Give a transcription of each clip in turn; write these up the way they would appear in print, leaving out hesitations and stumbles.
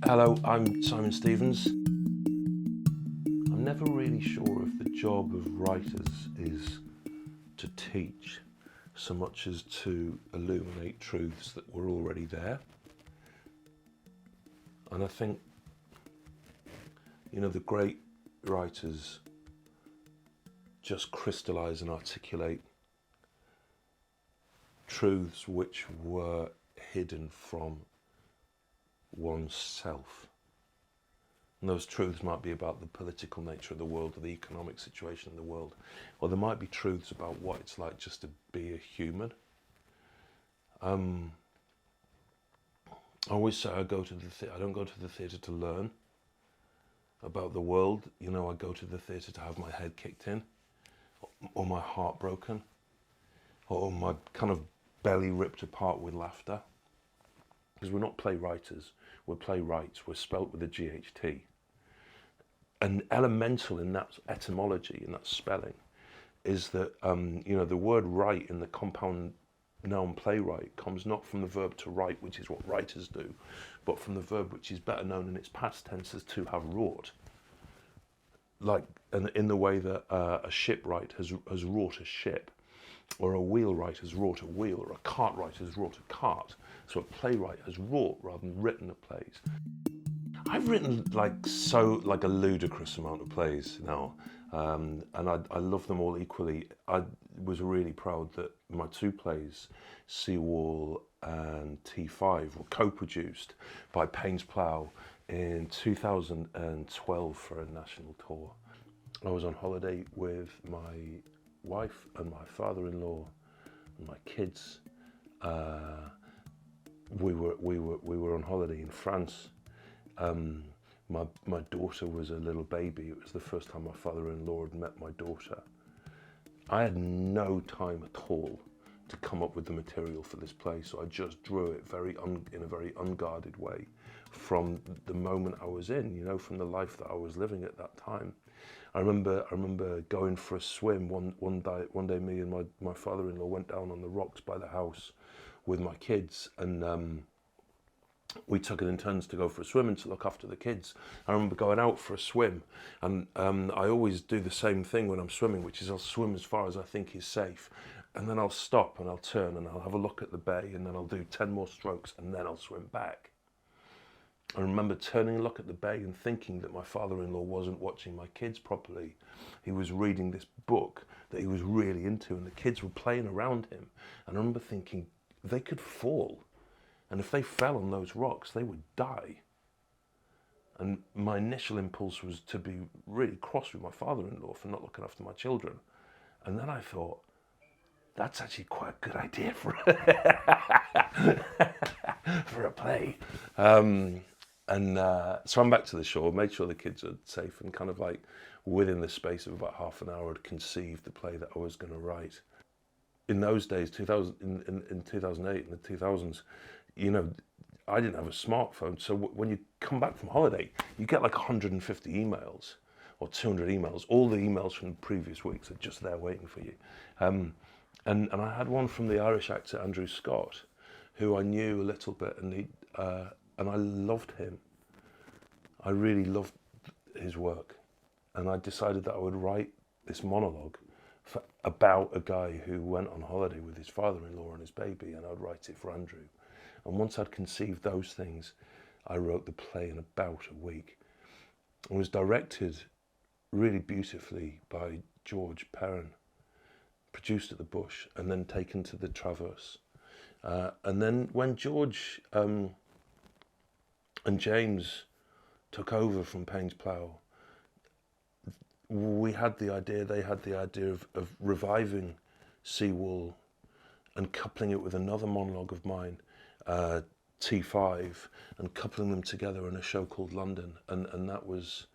Hello, I'm Simon Stevens. I'm never really sure if the job of writers is to teach so much as to illuminate truths that were already there. And I think, the great writers just crystallize and articulate truths which were hidden from oneself. And those truths might be about the political nature of the world or the economic situation in the world, or there might be truths about what it's like just to be a human. I always say I don't go to the theatre to learn about the world. I go to the theatre to have my head kicked in, or my heart broken, or my kind of belly ripped apart with laughter. Because we're not playwriters, we're playwrights. We're spelt with a GHT. And elemental in that etymology, in that spelling, is that the word write in the compound noun playwright comes not from the verb to write, which is what writers do, but from the verb which is better known in its past tense as to have wrought. Like in the way that a shipwright has wrought a ship, or a wheelwright has wrought a wheel, or a cartwright has wrought a cart. So a playwright has wrought rather than written the plays. I've written like a ludicrous amount of plays now, and I love them all equally. I was really proud that my two plays, Seawall and T5, were co-produced by Paines Plough in 2012 for a national tour. I was on holiday with my wife and my father-in-law and my kids. We were on holiday in France. My daughter was a little baby. It was the first time my father-in-law had met my daughter. I had no time at all to come up with the material for this play, so I just drew it in a very unguarded way from the moment I was in, from the life that I was living at that time. I remember going for a swim one day. Me and my father-in-law went down on the rocks by the house with my kids, and we took it in turns to go for a swim and to look after the kids. I remember going out for a swim, and I always do the same thing when I'm swimming, which is I'll swim as far as I think is safe, and then I'll stop and I'll turn and I'll have a look at the bay, and then I'll do 10 more strokes and then I'll swim back. I remember turning a look at the bay and thinking that my father-in-law wasn't watching my kids properly. He was reading this book that he was really into, and the kids were playing around him. And I remember thinking, they could fall. And if they fell on those rocks, they would die. And my initial impulse was to be really cross with my father-in-law for not looking after my children. And then I thought, that's actually quite a good idea for a play. So I'm back to the shore, made sure the kids are safe, and kind of like within the space of about half an hour had conceived the play that I was going to write. In those days, in 2008 and the 2000s, I didn't have a smartphone. So when you come back from holiday, you get like 150 emails or 200 emails. All the emails from the previous weeks are just there waiting for you. And I had one from the Irish actor Andrew Scott, who I knew a little bit, and I loved him. I really loved his work, and I decided that I would write this monologue about a guy who went on holiday with his father-in-law and his baby, and I'd write it for Andrew. And once I'd conceived those things, I wrote the play in about a week. It was directed really beautifully by George Perrin, produced at the Bush, and then taken to the Traverse. And then when George and James took over from Paines Plough, they had the idea of reviving Seawall and coupling it with another monologue of mine, T5, and coupling them together in a show called London. And that was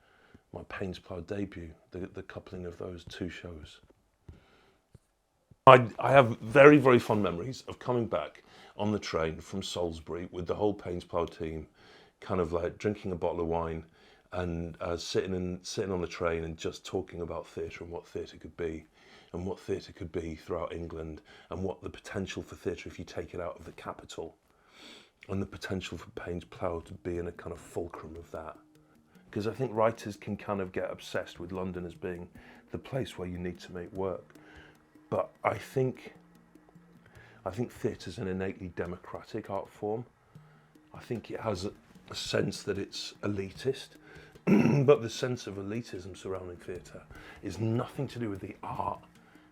my Paines Plough debut, the coupling of those two shows. I have very, very fond memories of coming back on the train from Salisbury with the whole Paines Plough team, kind of like drinking a bottle of wine and sitting on the train and just talking about theatre and what theatre could be, and what theatre could be throughout England, and what the potential for theatre if you take it out of the capital. and the potential for Paines Plough to be in a kind of fulcrum of that. Because I think writers can kind of get obsessed with London as being the place where you need to make work. But I think theatre's an innately democratic art form. I think it has a sense that it's elitist, but the sense of elitism surrounding theatre is nothing to do with the art.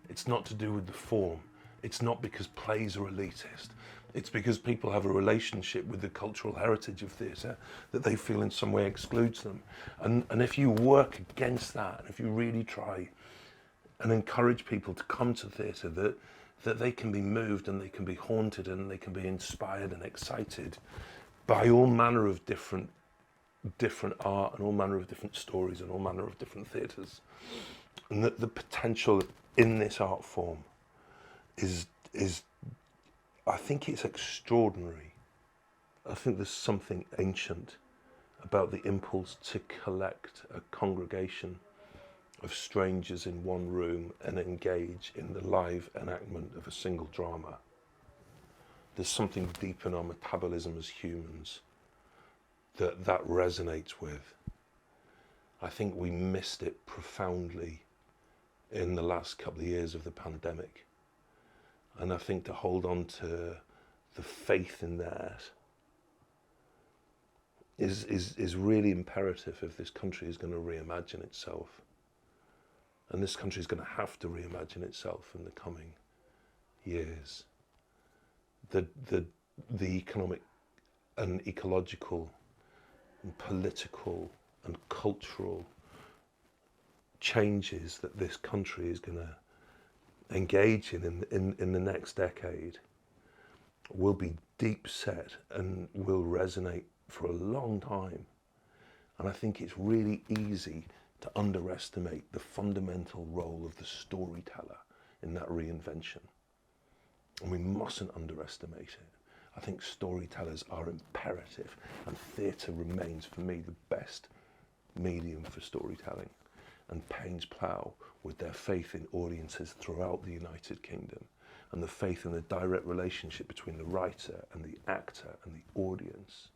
It's not to do with the form. It's not because plays are elitist. It's because people have a relationship with the cultural heritage of theatre that they feel in some way excludes them. And if you work against that, and if you really try and encourage people to come to theatre, that they can be moved and they can be haunted and they can be inspired and excited by all manner of different art and all manner of different stories and all manner of different theatres. And that the potential in this art form is I think it's extraordinary. I think there's something ancient about the impulse to collect a congregation of strangers in one room and engage in the live enactment of a single drama. There's something deep in our metabolism as humans that resonates with. I think we missed it profoundly in the last couple of years of the pandemic. And I think to hold on to the faith in that is really imperative if this country is going to reimagine itself. And this country is going to have to reimagine itself in the coming years. The economic and ecological and political and cultural changes that this country is going to engage in the next decade will be deep set and will resonate for a long time. And I think it's really easy to underestimate the fundamental role of the storyteller in that reinvention. And we mustn't underestimate it. I think storytellers are imperative, and theatre remains for me the best medium for storytelling. And Paines Plough, with their faith in audiences throughout the United Kingdom, and the faith in the direct relationship between the writer and the actor and the audience,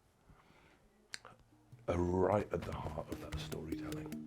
are right at the heart of that storytelling.